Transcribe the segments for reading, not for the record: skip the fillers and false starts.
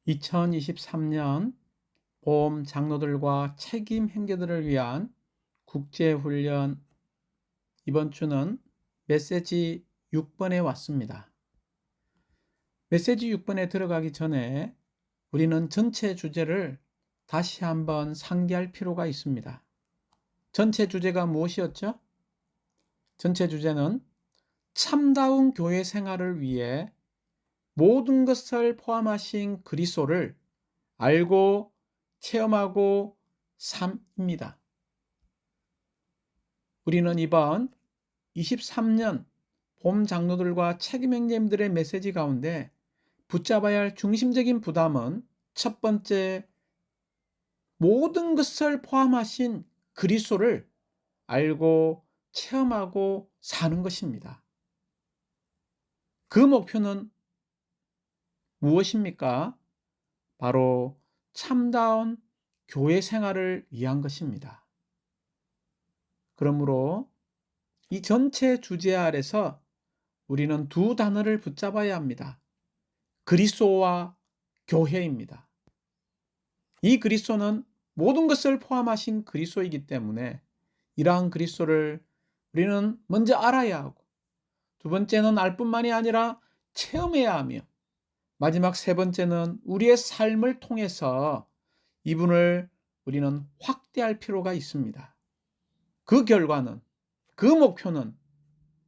2023년 보험 장로들과 책임 행제들을 위한 국제훈련, 이번 주는 메시지 6번에 왔습니다. 메시지 6번에 들어가기 전에 우리는 전체 주제를 다시 한번 상기할 필요가 있습니다. 전체 주제가 무엇이었죠? 전체 주제는 참다운 교회 생활을 위해 모든 것을 포함하신 그리스도를 알고 체험하고 삶입니다. 우리는 이번 23년 봄 장로들과 책임 행제님들의 메시지 가운데 붙잡아야 할 중심적인 부담은 첫 번째, 모든 것을 포함하신 그리스도를 알고 체험하고 사는 것입니다. 그 목표는 무엇입니까? 바로 참다운 교회 생활을 위한 것입니다. 그러므로 이 전체 주제 아래서 우리는 두 단어를 붙잡아야 합니다. 그리스도와 교회입니다. 이 그리스도는 모든 것을 포함하신 그리스도이기 때문에 이러한 그리스도를 우리는 먼저 알아야 하고, 두 번째는 알 뿐만이 아니라 체험해야 하며, 마지막 세 번째는 우리의 삶을 통해서 이분을 우리는 확대할 필요가 있습니다. 그 결과는, 그 목표는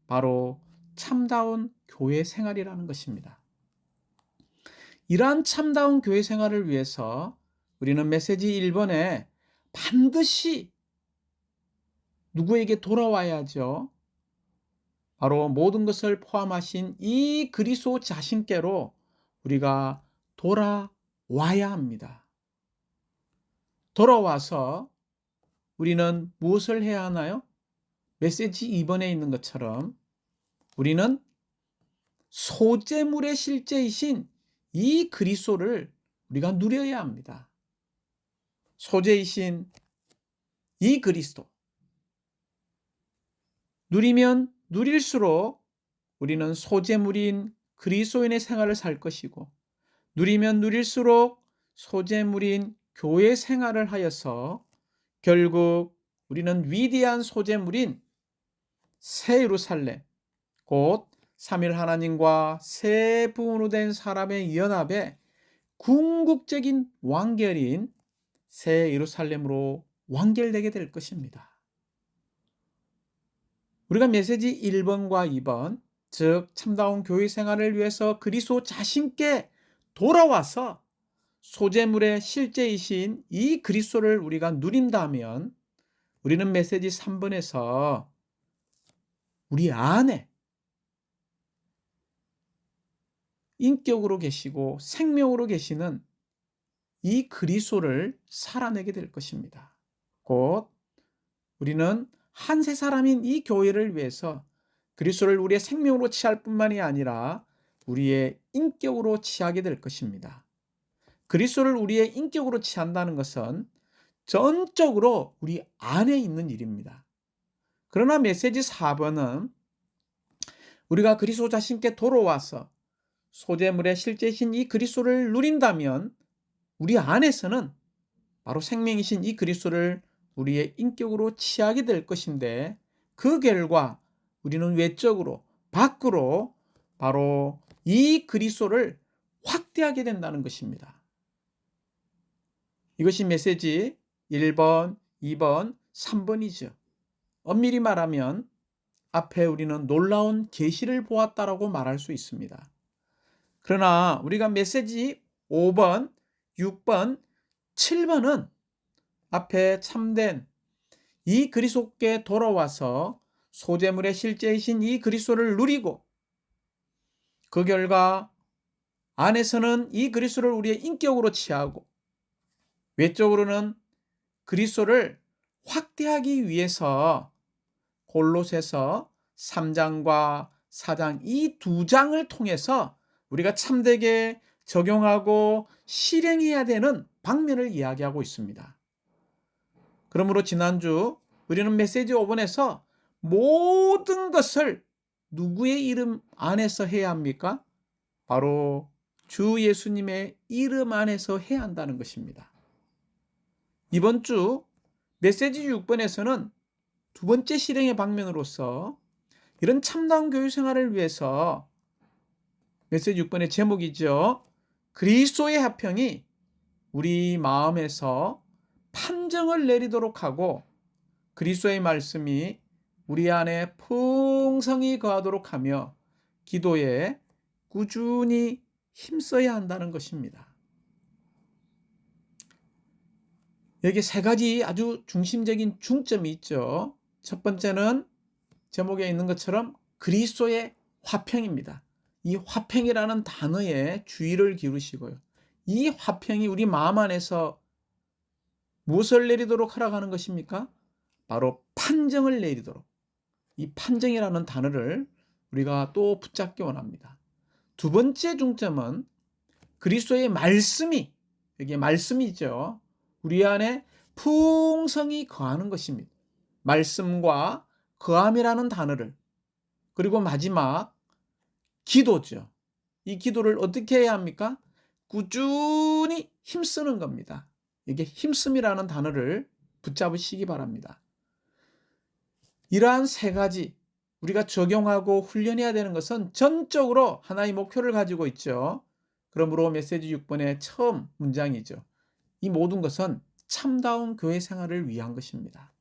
바로 참다운 교회 생활이라는 것입니다. 이러한 참다운 교회 생활을 위해서 우리는 메시지 1번에 반드시 누구에게 돌아와야죠. 바로 모든 것을 포함하신 이 그리스도 자신께로 우리가 돌아와야 합니다. 돌아와서 우리는 무엇을 해야 하나요? 메시지 2번에 있는 것처럼 우리는 소재물의 실제이신 이 그리스도를 우리가 누려야 합니다. 소재이신 이 그리스도. 누리면 누릴수록 우리는 소재물인 그리스도인의 생활을 살 것이고, 누리면 누릴수록 소재물인 교회 생활을 하여서 결국 우리는 위대한 소재물인 새 예루살렘, 곧 삼위 하나님과 세 부분으로 된 사람의 연합의 궁극적인 완결인 새 예루살렘으로 완결되게 될 것입니다. 우리가 메시지 1번과 2번, 즉 참다운 교회 생활을 위해서 그리스도 자신께 돌아와서 소재물의 실제이신 이 그리스도를 우리가 누린다면, 우리는 메시지 3번에서 우리 안에 인격으로 계시고 생명으로 계시는 이 그리스도를 살아내게 될 것입니다. 곧 우리는 한 세 사람인 이 교회를 위해서 그리스도를 우리의 생명으로 취할 뿐만이 아니라 우리의 인격으로 취하게 될 것입니다. 그리스도를 우리의 인격으로 취한다는 것은 전적으로 우리 안에 있는 일입니다. 그러나 메시지 4번은 우리가 그리스도 자신께 돌아와서 소재물의 실제이신 이 그리스도를 누린다면 우리 안에서는 바로 생명이신 이 그리스도를 우리의 인격으로 취하게 될 것인데, 그 결과 우리는 외적으로, 밖으로 바로 이 그리스도를 확대하게 된다는 것입니다. 이것이 메시지 1번, 2번, 3번이죠. 엄밀히 말하면 앞에 우리는 놀라운 계시를 보았다라고 말할 수 있습니다. 그러나 우리가 메시지 5번, 6번, 7번은 앞에 참된 이 그리스도께 돌아와서 소재물의 실제이신 이 그리스도를 누리고, 그 결과 안에서는 이 그리스도를 우리의 인격으로 취하고, 외적으로는 그리스도를 확대하기 위해서 골로새서 3장과 4장 이 두 장을 통해서 우리가 참되게 적용하고 실행해야 되는 방면을 이야기하고 있습니다. 그러므로 지난주 우리는 메시지 5번에서 모든 것을 누구의 이름 안에서 해야 합니까? 바로 주 예수님의 이름 안에서 해야 한다는 것입니다. 이번 주 메시지 6번에서는 두 번째 실행의 방면으로서 이런 참다운 교회 생활을 위해서 메시지 6번의 제목이죠. 그리스도의 화평이 우리 마음에서 판정을 내리도록 하고 그리스도의 말씀이 우리 안에 풍성히 거하도록 하며 기도에 꾸준히 힘써야 한다는 것입니다. 여기 세 가지 아주 중심적인 중점이 있죠. 첫 번째는 제목에 있는 것처럼 그리스도의 화평입니다. 이 화평이라는 단어에 주의를 기울이시고요. 이 화평이 우리 마음 안에서 무엇을 내리도록 하라고 것입니까? 바로 판정을 내리도록. 이 판정이라는 단어를 우리가 또 붙잡기 원합니다. 두 번째 중점은 그리스도의 말씀이, 여기에 말씀이죠. 우리 안에 풍성히 거하는 것입니다. 말씀과 거함이라는 단어를, 그리고 마지막 기도죠. 이 기도를 어떻게 해야 합니까? 꾸준히 힘쓰는 겁니다. 이게 힘씀이라는 단어를 붙잡으시기 바랍니다. 이러한 세 가지 우리가 적용하고 훈련해야 되는 것은 전적으로 하나의 목표를 가지고 있죠. 그러므로 메시지 6번의 처음 문장이죠. 이 모든 것은 참다운 교회 생활을 위한 것입니다.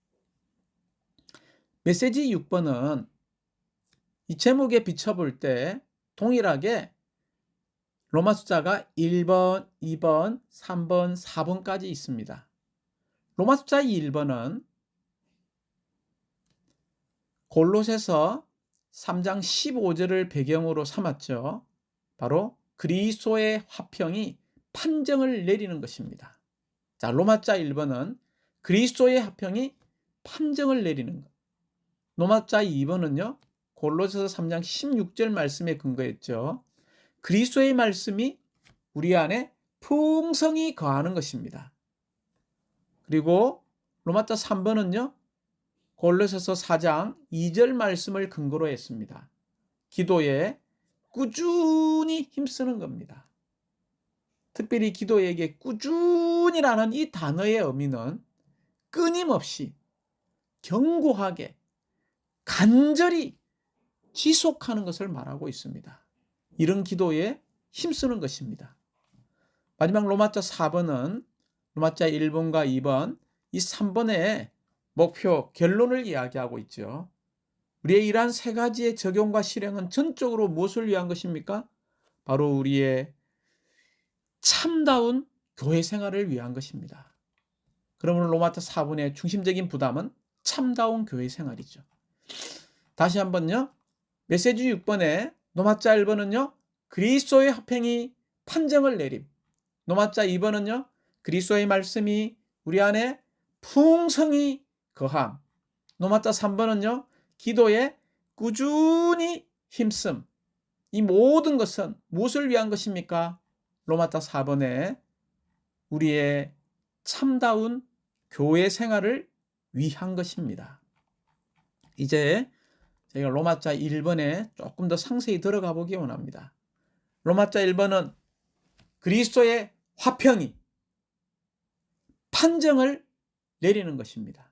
메시지 6번은 이 제목에 비춰볼 때 동일하게 로마 숫자가 1번, 2번, 3번, 4번까지 있습니다. 로마 숫자 1번은 골로새서 3장 15절을 배경으로 삼았죠. 바로 그리스도의 화평이 판정을 내리는 것입니다. 자, 로마자 1번은 그리스도의 화평이 판정을 내리는 것. 로마자 2번은요. 골로새서 3장 16절 말씀에 근거했죠. 그리스도의 말씀이 우리 안에 풍성히 거하는 것입니다. 그리고 로마자 3번은요. 골로새서 4장 2절 말씀을 근거로 했습니다. 기도에 꾸준히 힘쓰는 겁니다. 특별히 기도에게 꾸준히라는 이 단어의 의미는 끊임없이 견고하게 간절히 지속하는 것을 말하고 있습니다. 이런 기도에 힘쓰는 것입니다. 마지막 로마자 4번은 로마자 1번과 2번, 이 3번의 목표, 결론을 이야기하고 있죠. 우리의 이러한 세 가지의 적용과 실행은 전적으로 무엇을 위한 것입니까? 바로 우리의 참다운 교회 생활을 위한 것입니다. 그러므로 로마자 4번의 중심적인 부담은 참다운 교회 생활이죠. 다시 한번요. 메시지 6번에 로마자 1번은요. 그리스도의 화평이 판정을 내림. 로마자 2번은요. 그리스도의 말씀이 우리 안에 풍성히 거함. 로마자 3번은요. 기도에 꾸준히 힘씀. 이 모든 것은 무엇을 위한 것입니까? 로마자 4번에 우리의 참다운 교회 생활을 위한 것입니다. 이제 저희가 로마자 1번에 조금 더 상세히 들어가 보기 원합니다. 로마자 1번은 그리스도의 화평이 판정을 내리는 것입니다.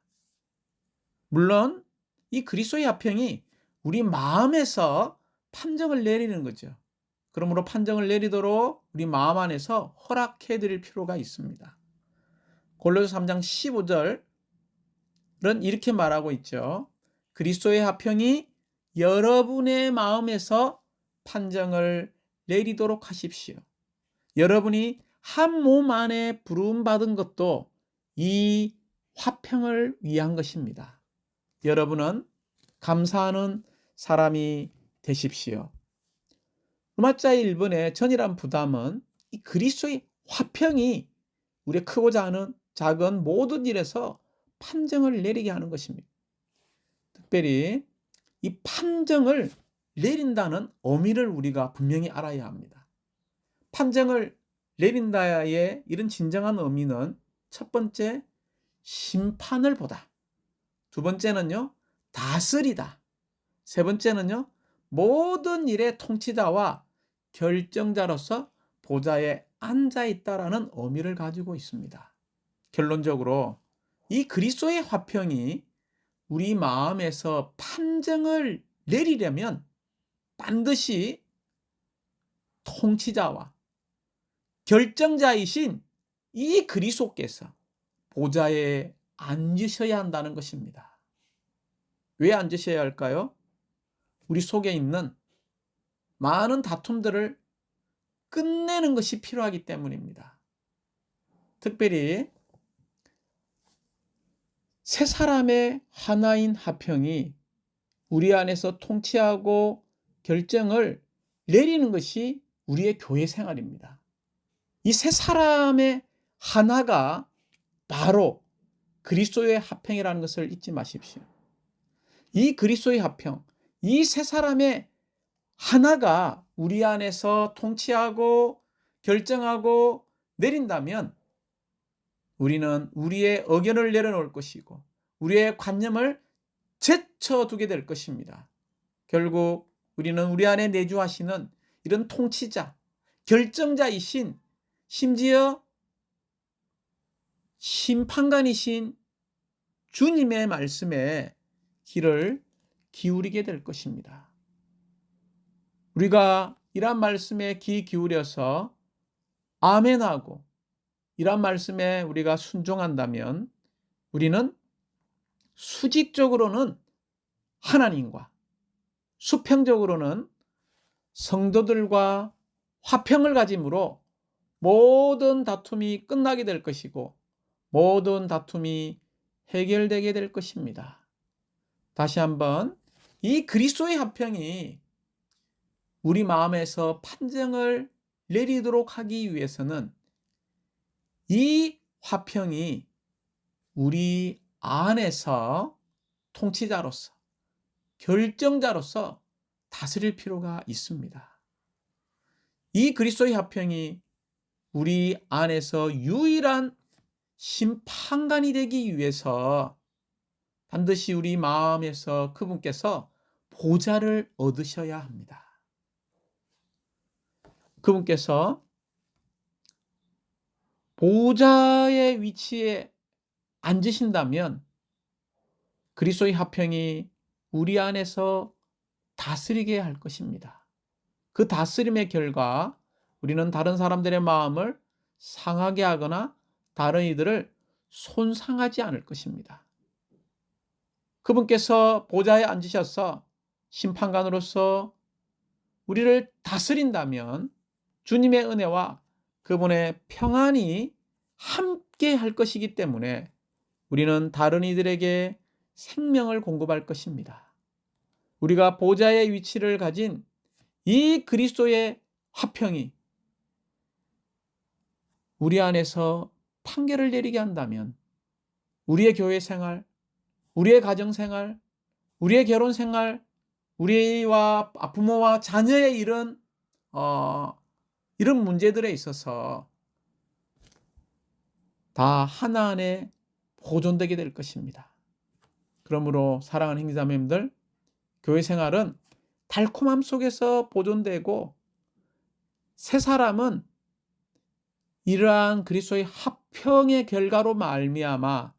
물론 이 그리스도의 화평이 우리 마음에서 판정을 내리는 거죠. 그러므로 판정을 내리도록 우리 마음 안에서 허락해 드릴 필요가 있습니다. 골로새 3장 15절은 이렇게 말하고 있죠. 그리스도의 화평이 여러분의 마음에서 판정을 내리도록 하십시오. 여러분이 한 몸 안에 부름받은 것도 이 화평을 위한 것입니다. 여러분은 감사하는 사람이 되십시오. 로마자 1번의 전이란 부담은 이 그리스도의 화평이 우리의 크고자 하는 작은 모든 일에서 판정을 내리게 하는 것입니다. 특별히 이 판정을 내린다는 의미를 우리가 분명히 알아야 합니다. 판정을 내린다의 이런 진정한 의미는 첫 번째, 심판을 보다. 두 번째는요, 다스리다. 세 번째는요, 모든 일의 통치자와 결정자로서 보좌에 앉아 있다라는 의미를 가지고 있습니다. 결론적으로 이 그리스도의 화평이 우리 마음에서 판정을 내리려면 반드시 통치자와 결정자이신 이 그리스도께서 보좌에 앉으셔야 한다는 것입니다. 왜 앉으셔야 할까요? 우리 속에 있는 많은 다툼들을 끝내는 것이 필요하기 때문입니다. 특별히 세 사람의 하나인 화평이 우리 안에서 통치하고 결정을 내리는 것이 우리의 교회 생활입니다. 이 세 사람의 하나가 바로 그리스도의 화평이라는 것을 잊지 마십시오. 이 그리스도의 화평, 이 세 사람의 하나가 우리 안에서 통치하고 결정하고 내린다면 우리는 우리의 의견을 내려놓을 것이고 우리의 관념을 제쳐두게 될 것입니다. 결국 우리는 우리 안에 내주하시는 이런 통치자, 결정자이신, 심지어 심판관이신 주님의 말씀에 귀를 기울이게 될 것입니다. 우리가 이런 말씀에 귀 기울여서 아멘하고 이런 말씀에 우리가 순종한다면 우리는 수직적으로는 하나님과 수평적으로는 성도들과 화평을 가짐으로 모든 다툼이 끝나게 될 것이고 모든 다툼이 해결되게 될 것입니다. 다시 한번 이 그리스도의 화평이 우리 마음에서 판정을 내리도록 하기 위해서는 이 화평이 우리 안에서 통치자로서 결정자로서 다스릴 필요가 있습니다. 이 그리스도의 화평이 우리 안에서 유일한 심판관이 되기 위해서 반드시 우리 마음에서 그분께서 보좌를 얻으셔야 합니다. 그분께서 보좌의 위치에 앉으신다면 그리스도의 화평이 우리 안에서 다스리게 할 것입니다. 그 다스림의 결과 우리는 다른 사람들의 마음을 상하게 하거나 다른 이들을 손상하지 않을 것입니다. 그분께서 보좌에 앉으셔서 심판관으로서 우리를 다스린다면 주님의 은혜와 그분의 평안이 함께 할 것이기 때문에 우리는 다른 이들에게 생명을 공급할 것입니다. 우리가 보좌의 위치를 가진 이 그리스도의 화평이 우리 안에서 판결을 내리게 한다면 우리의 교회 생활, 우리의 가정 생활, 우리의 결혼 생활, 우리와 부모와 자녀의 이런 문제들에 있어서 다 하나 안에 보존되게 될 것입니다. 그러므로 사랑하는 형제자매님들, 교회 생활은 달콤함 속에서 보존되고 새 사람은 이러한 그리스도의 화평의 결과로 말미암아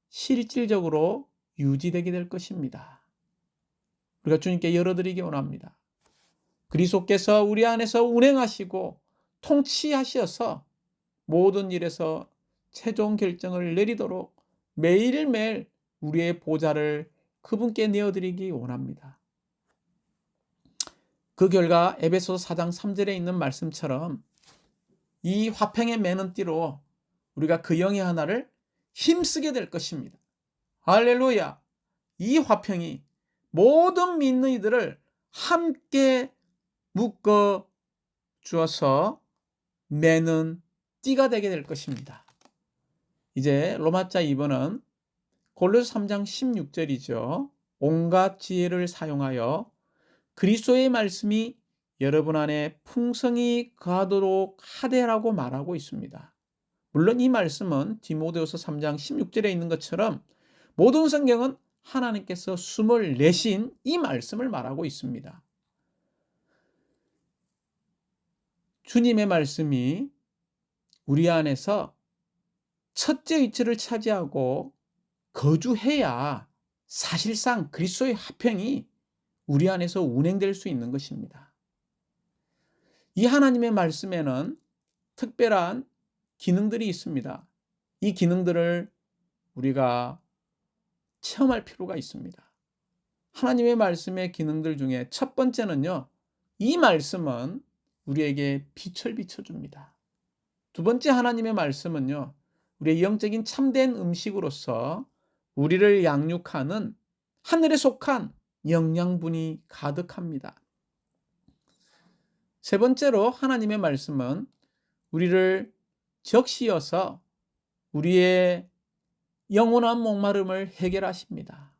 실질적으로 유지되게 될 것입니다. 우리가 주님께 열어드리기 원합니다. 그리스도께서 우리 안에서 운행하시고 통치하셔서 모든 일에서 최종 결정을 내리도록 매일매일 우리의 보좌를 그분께 내어드리기 원합니다. 그 결과 에베소서 4장 3절에 있는 말씀처럼 이 화평의 매는 띠로 우리가 그 영의 하나를 힘쓰게 될 것입니다. 할렐루야! 이 화평이 모든 믿는 이들을 함께 묶어 주어서 매는 띠가 되게 될 것입니다. 이제 로마자 2번은 골로새 3장 16절이죠. 온갖 지혜를 사용하여 그리스도의 말씀이 여러분 안에 풍성히 거하도록 하되라고 말하고 있습니다. 물론 이 말씀은 디모데후서 3장 16절에 있는 것처럼 모든 성경은 하나님께서 숨을 내신 이 말씀을 말하고 있습니다. 주님의 말씀이 우리 안에서 첫째 위치를 차지하고 거주해야 사실상 그리스도의 화평이 우리 안에서 운행될 수 있는 것입니다. 이 하나님의 말씀에는 특별한 기능들이 있습니다. 이 기능들을 우리가 체험할 필요가 있습니다. 하나님의 말씀의 기능들 중에 첫 번째는요, 이 말씀은 우리에게 빛을 비춰줍니다. 두 번째 하나님의 말씀은요, 우리의 영적인 참된 음식으로서 우리를 양육하는 하늘에 속한 영양분이 가득합니다. 세 번째로 하나님의 말씀은 우리를 적시어서 우리의 영원한 목마름을 해결하십니다.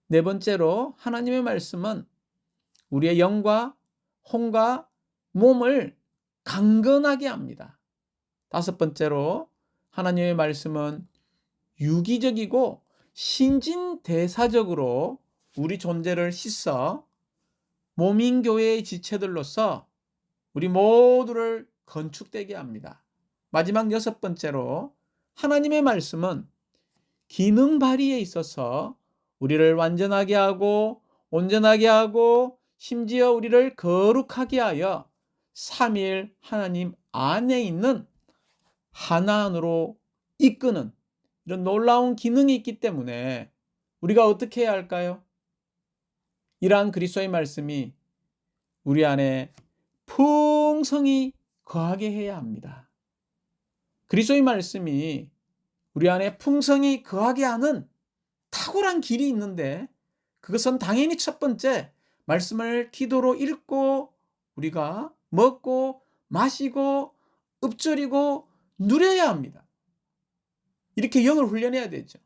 네 번째로 하나님의 말씀은 우리의 영과 혼과 몸을 강건하게 합니다. 다섯 번째로 하나님의 말씀은 유기적이고 신진대사적으로 우리 존재를 씻어 모민교회의 지체들로서 우리 모두를 건축되게 합니다. 마지막 여섯 번째로 하나님의 말씀은 기능 발휘에 있어서 우리를 완전하게 하고 온전하게 하고 심지어 우리를 거룩하게 하여 삼위일 하나님 안에 있는 하나님으로 이끄는 이런 놀라운 기능이 있기 때문에 우리가 어떻게 해야 할까요? 이러한 그리스도의 말씀이 우리 안에 풍성히 거하게 해야 합니다. 그리스도의 말씀이 우리 안에 풍성히 거하게 하는 탁월한 길이 있는데, 그것은 당연히 첫 번째 말씀을 기도로 읽고 우리가 먹고 마시고 읊조리고 누려야 합니다. 이렇게 영을 훈련해야 되죠.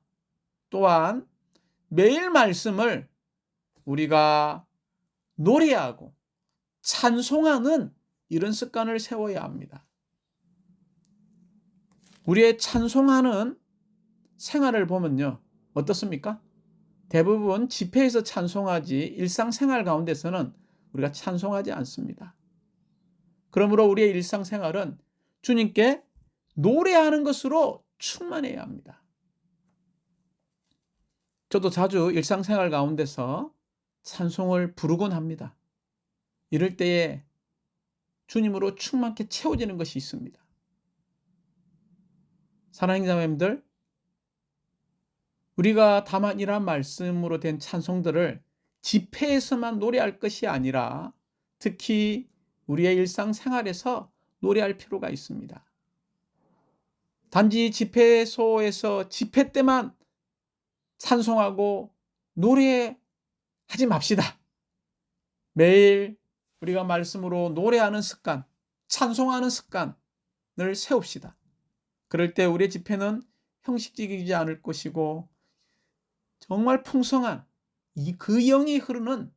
또한 매일 말씀을 우리가 노래하고 찬송하는 이런 습관을 세워야 합니다. 우리의 찬송하는 생활을 보면요, 어떻습니까? 대부분 집회에서 찬송하지 일상생활 가운데서는 우리가 찬송하지 않습니다. 그러므로 우리의 일상생활은 주님께 노래하는 것으로 충만해야 합니다. 저도 자주 일상생활 가운데서 찬송을 부르곤 합니다. 이럴 때에 주님으로 충만케 채워지는 것이 있습니다. 사랑하는 자매님들, 우리가 다만 이러한 말씀으로 된 찬송들을 집회에서만 노래할 것이 아니라 특히 우리의 일상생활에서 노래할 필요가 있습니다. 단지 집회소에서 집회 때만 찬송하고 노래하지 맙시다. 매일 우리가 말씀으로 노래하는 습관, 찬송하는 습관을 세웁시다. 그럴 때 우리의 집회는 형식적이지 않을 것이고 정말 풍성한 그 영이 흐르는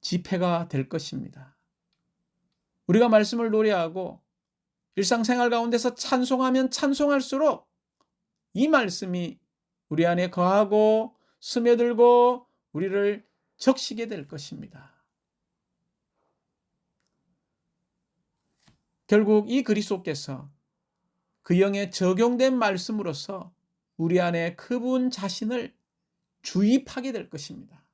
집회가 될 것입니다. 우리가 말씀을 노래하고 일상생활 가운데서 찬송하면 찬송할수록 이 말씀이 우리 안에 거하고 스며들고 우리를 적시게 될 것입니다. 결국 이 그리스도께서 그 영에 적용된 말씀으로서 우리 안에 그분 자신을 주입하게 될 것입니다.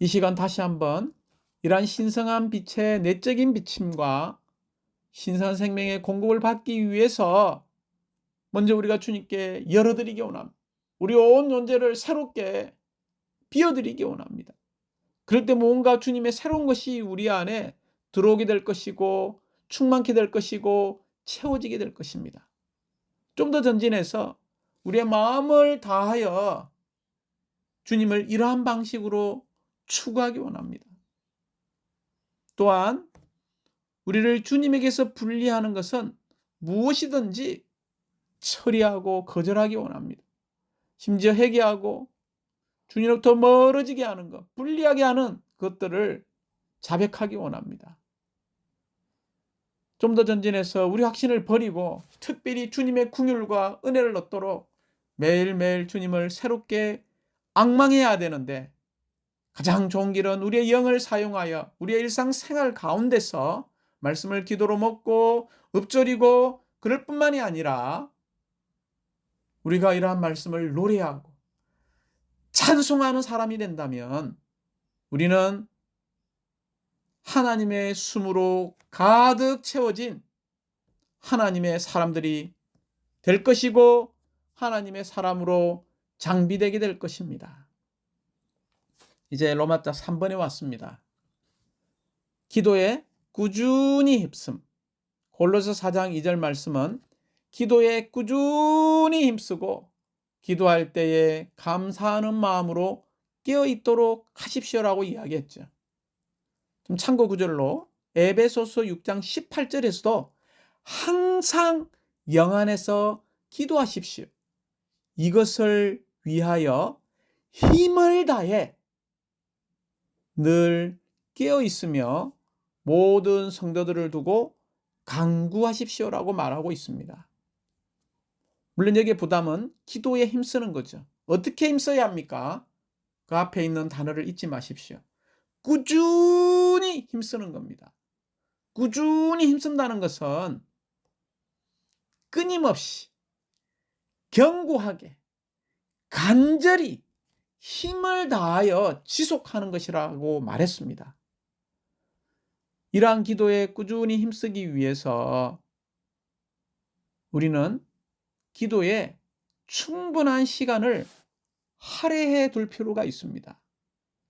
이 시간 다시 한번 이러한 신성한 빛의 내적인 비침과 신선 생명의 공급을 받기 위해서 먼저 우리가 주님께 열어드리기 원합니다. 우리 온 존재를 새롭게 비워드리기 원합니다. 그럴 때 뭔가 주님의 새로운 것이 우리 안에 들어오게 될 것이고 충만케 될 것이고 채워지게 될 것입니다. 좀 더 전진해서 우리의 마음을 다하여 주님을 이러한 방식으로 추구하기 원합니다. 또한 우리를 주님에게서 분리하는 것은 무엇이든지 처리하고 거절하기 원합니다. 심지어 회개하고 주님으로부터 멀어지게 하는 것, 분리하게 하는 것들을 자백하기 원합니다. 좀 더 전진해서 우리 확신을 버리고 특별히 주님의 긍휼과 은혜를 얻도록 매일매일 주님을 새롭게 앙망해야 되는데 가장 좋은 길은 우리의 영을 사용하여 우리의 일상생활 가운데서 말씀을 기도로 먹고 읊조리고 그럴 뿐만이 아니라 우리가 이러한 말씀을 노래하고 찬송하는 사람이 된다면 우리는 하나님의 숨으로 가득 채워진 하나님의 사람들이 될 것이고 하나님의 사람으로 장비되게 될 것입니다. 이제 로마자 3번에 왔습니다. 기도에 꾸준히 힘씀. 골로새 4장 2절 말씀은 기도에 꾸준히 힘쓰고 기도할 때에 감사하는 마음으로 깨어있도록 하십시오라고 이야기했죠. 좀 참고 구절로 에베소서 6장 18절에서도 항상 영 안에서 기도하십시오. 이것을 위하여 힘을 다해 늘 깨어있으며 모든 성도들을 두고 간구하십시오라고 말하고 있습니다. 물론 여기에 부담은 기도에 힘쓰는 거죠. 어떻게 힘써야 합니까? 그 앞에 있는 단어를 잊지 마십시오. 꾸준히 힘쓰는 겁니다. 꾸준히 힘쓴다는 것은 끊임없이 견고하게 간절히 힘을 다하여 지속하는 것이라고 말했습니다. 이러한 기도에 꾸준히 힘쓰기 위해서 우리는 기도에 충분한 시간을 할애해 둘 필요가 있습니다.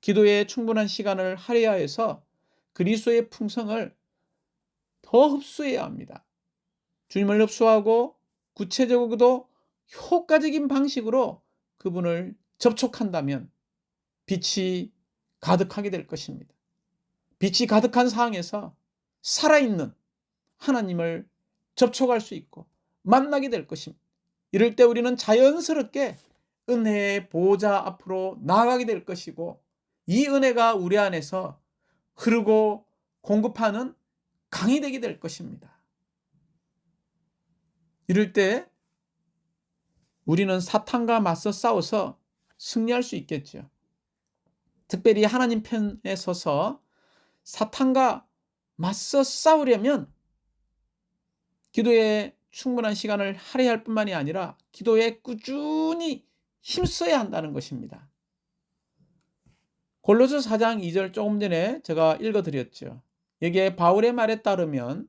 기도에 충분한 시간을 할애하여서 그리스도의 풍성을 더 흡수해야 합니다. 주님을 흡수하고 구체적이고도 효과적인 방식으로 그분을 접촉한다면 빛이 가득하게 될 것입니다. 빛이 가득한 상황에서 살아있는 하나님을 접촉할 수 있고 만나게 될 것입니다. 이럴 때 우리는 자연스럽게 은혜의 보좌 앞으로 나아가게 될 것이고 이 은혜가 우리 안에서 흐르고 공급하는 강이 되게 될 것입니다. 이럴 때 우리는 사탄과 맞서 싸워서 승리할 수 있겠죠. 특별히 하나님 편에 서서 사탄과 맞서 싸우려면 기도에 충분한 시간을 할애할 뿐만이 아니라 기도에 꾸준히 힘써야 한다는 것입니다. 골로새 4장 2절 조금 전에 제가 읽어드렸죠. 여기에 바울의 말에 따르면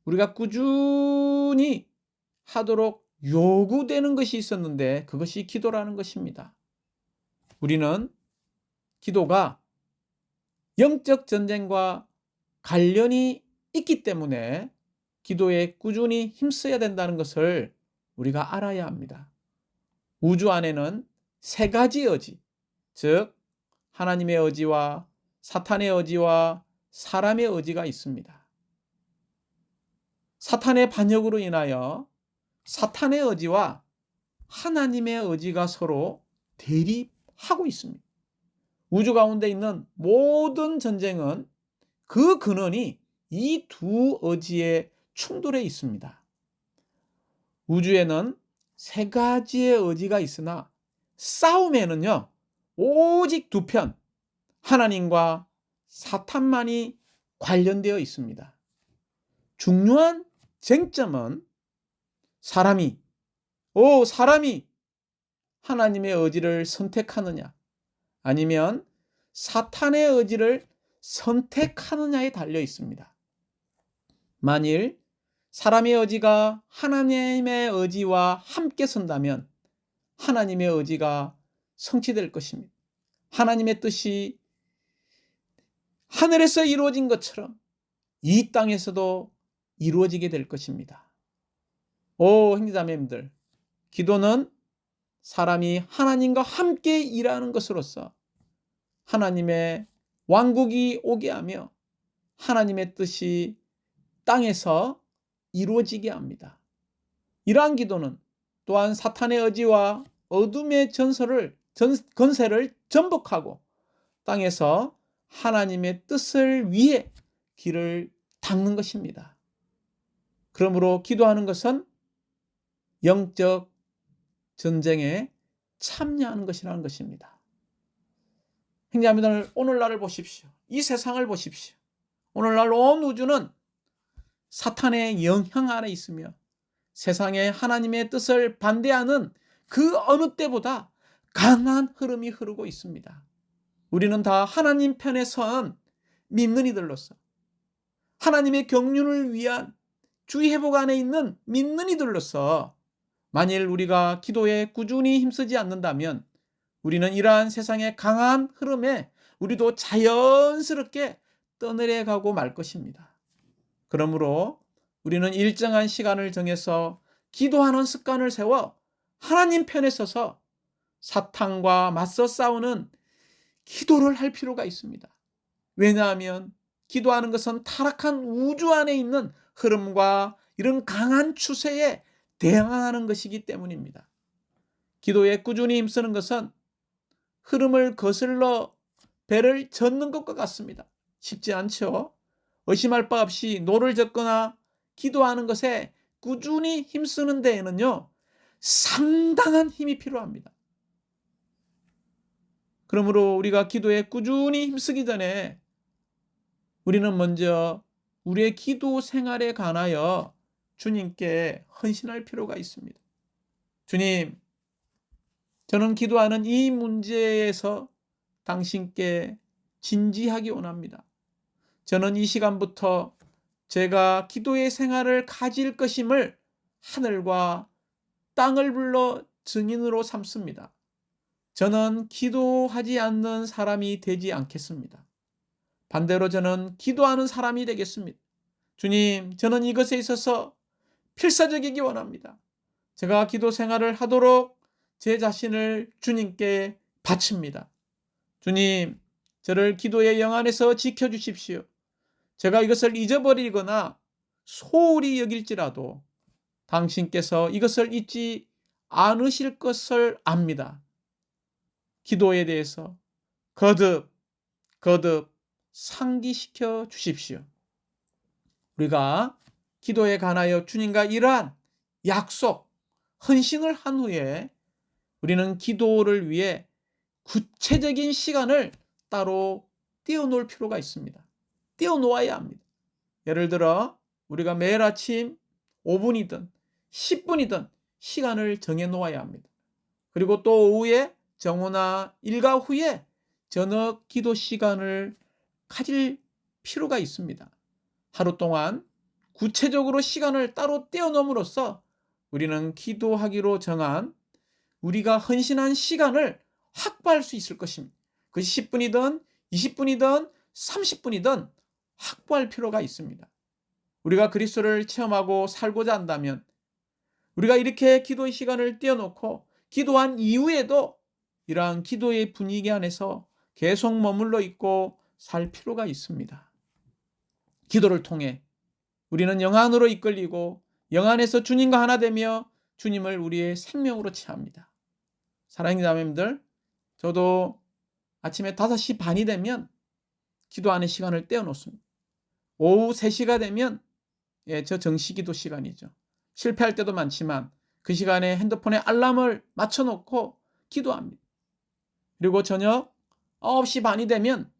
우리가 꾸준히 하도록 요구되는 것이 있었는데 그것이 기도라는 것입니다. 우리는 기도가 영적 전쟁과 관련이 있기 때문에 기도에 꾸준히 힘써야 된다는 것을 우리가 알아야 합니다. 우주 안에는 세 가지 의지, 즉 하나님의 의지와 사탄의 의지와 사람의 의지가 있습니다. 사탄의 반역으로 인하여 사탄의 의지와 하나님의 의지가 서로 대립하고 있습니다. 우주 가운데 있는 모든 전쟁은 그 근원이 이 두 의지의 충돌에 있습니다. 우주에는 세 가지의 의지가 있으나 싸움에는요 오직 두 편, 하나님과 사탄만이 관련되어 있습니다. 중요한 쟁점은 사람이 하나님의 의지를 선택하느냐 아니면 사탄의 의지를 선택하느냐에 달려 있습니다. 만일 사람의 의지가 하나님의 의지와 함께 선다면 하나님의 의지가 성취될 것입니다. 하나님의 뜻이 하늘에서 이루어진 것처럼 이 땅에서도 이루어지게 될 것입니다. 형제자매님들, 기도는 사람이 하나님과 함께 일하는 것으로서 하나님의 왕국이 오게 하며 하나님의 뜻이 땅에서 이루어지게 합니다. 이러한 기도는 또한 사탄의 의지와 어둠의 건세를 전복하고 땅에서 하나님의 뜻을 위해 길을 닦는 것입니다. 그러므로 기도하는 것은 영적 전쟁에 참여하는 것이라는 것입니다. 형제자매들, 오늘날을 보십시오. 이 세상을 보십시오. 오늘날 온 우주는 사탄의 영향 아래 있으며 세상에 하나님의 뜻을 반대하는 그 어느 때보다 강한 흐름이 흐르고 있습니다. 우리는 다 하나님 편에 선 믿는 이들로서 하나님의 경륜을 위한 주의 회복 안에 있는 믿는 이들로서 만일 우리가 기도에 꾸준히 힘쓰지 않는다면 우리는 이러한 세상의 강한 흐름에 우리도 자연스럽게 떠내려가고 말 것입니다. 그러므로 우리는 일정한 시간을 정해서 기도하는 습관을 세워 하나님 편에 서서 사탄과 맞서 싸우는 기도를 할 필요가 있습니다. 왜냐하면 기도하는 것은 타락한 우주 안에 있는 흐름과 이런 강한 추세에 대항하는 것이기 때문입니다. 기도에 꾸준히 힘쓰는 것은 흐름을 거슬러 배를 젓는 것과 같습니다. 쉽지 않죠? 의심할 바 없이 노를 젓거나 기도하는 것에 꾸준히 힘쓰는 데에는요, 상당한 힘이 필요합니다. 그러므로 우리가 기도에 꾸준히 힘쓰기 전에 우리는 먼저 우리의 기도 생활에 관하여 주님께 헌신할 필요가 있습니다. 주님, 저는 기도하는 이 문제에서 당신께 진지하기 원합니다. 저는 이 시간부터 제가 기도의 생활을 가질 것임을 하늘과 땅을 불러 증인으로 삼습니다. 저는 기도하지 않는 사람이 되지 않겠습니다. 반대로 저는 기도하는 사람이 되겠습니다. 주님, 저는 이것에 있어서 필사적이기 원합니다. 제가 기도 생활을 하도록 제 자신을 주님께 바칩니다. 주님, 저를 기도의 영 안에서 지켜주십시오. 제가 이것을 잊어버리거나 소홀히 여길지라도 당신께서 이것을 잊지 않으실 것을 압니다. 기도에 대해서 거듭 상기시켜 주십시오. 우리가 기도에 관하여 주님과 이러한 약속, 헌신을 한 후에 우리는 기도를 위해 구체적인 시간을 따로 띄워놓을 필요가 있습니다. 띄워놓아야 합니다. 예를 들어 우리가 매일 아침 5분이든 10분이든 시간을 정해놓아야 합니다. 그리고 또 오후에 정오나 일과 후에 저녁 기도 시간을 가질 필요가 있습니다. 하루 동안 구체적으로 시간을 따로 떼어놓음으로써 우리는 기도하기로 정한 우리가 헌신한 시간을 확보할 수 있을 것입니다. 그것이 10분이든 20분이든 30분이든 확보할 필요가 있습니다. 우리가 그리스도를 체험하고 살고자 한다면 우리가 이렇게 기도의 시간을 떼어놓고 기도한 이후에도 이러한 기도의 분위기 안에서 계속 머물러 있고 살 필요가 있습니다. 기도를 통해 우리는 영 안으로 이끌리고 영 안에서 주님과 하나 되며 주님을 우리의 생명으로 취합니다. 사랑하는 자매님들, 저도 아침에 5시 반이 되면 기도하는 시간을 떼어놓습니다. 오후 3시가 되면 저 정시기도 시간이죠. 실패할 때도 많지만 그 시간에 핸드폰에 알람을 맞춰놓고 기도합니다. 그리고 저녁 9시 반이 되면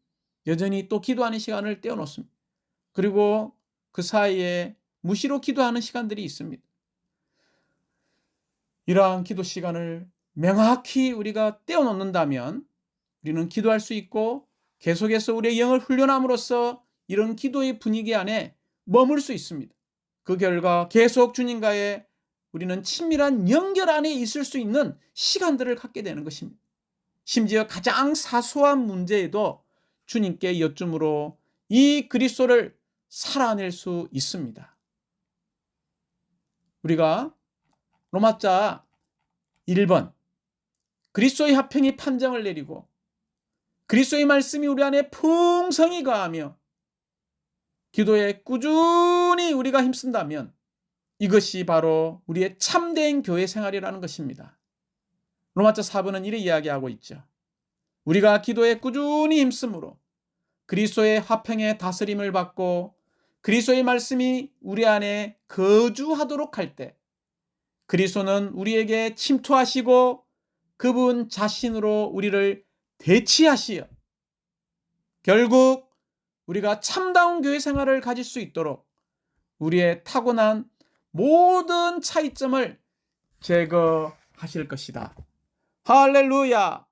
여전히 또 기도하는 시간을 떼어놓습니다. 그리고 그 사이에 무시로 기도하는 시간들이 있습니다. 이러한 기도 시간을 명확히 우리가 떼어놓는다면 우리는 기도할 수 있고 계속해서 우리의 영을 훈련함으로써 이런 기도의 분위기 안에 머물 수 있습니다. 그 결과 계속 주님과의 우리는 친밀한 연결 안에 있을 수 있는 시간들을 갖게 되는 것입니다. 심지어 가장 사소한 문제에도 주님께 여쭈므로 이 그리스도를 살아낼 수 있습니다. 우리가 로마자 1번 그리스도의 화평이 판정을 내리고 그리스도의 말씀이 우리 안에 풍성히 거하며 기도에 꾸준히 우리가 힘쓴다면 이것이 바로 우리의 참된 교회 생활이라는 것입니다. 로마자 4번은 이렇게 이야기하고 있죠. 우리가 기도에 꾸준히 힘쓰므로 그리스도의 화평의 다스림을 받고 그리스도의 말씀이 우리 안에 거주하도록 할 때 그리스도는 우리에게 침투하시고 그분 자신으로 우리를 대치하시어 결국 우리가 참다운 교회 생활을 가질 수 있도록 우리의 타고난 모든 차이점을 제거하실 것이다. 할렐루야!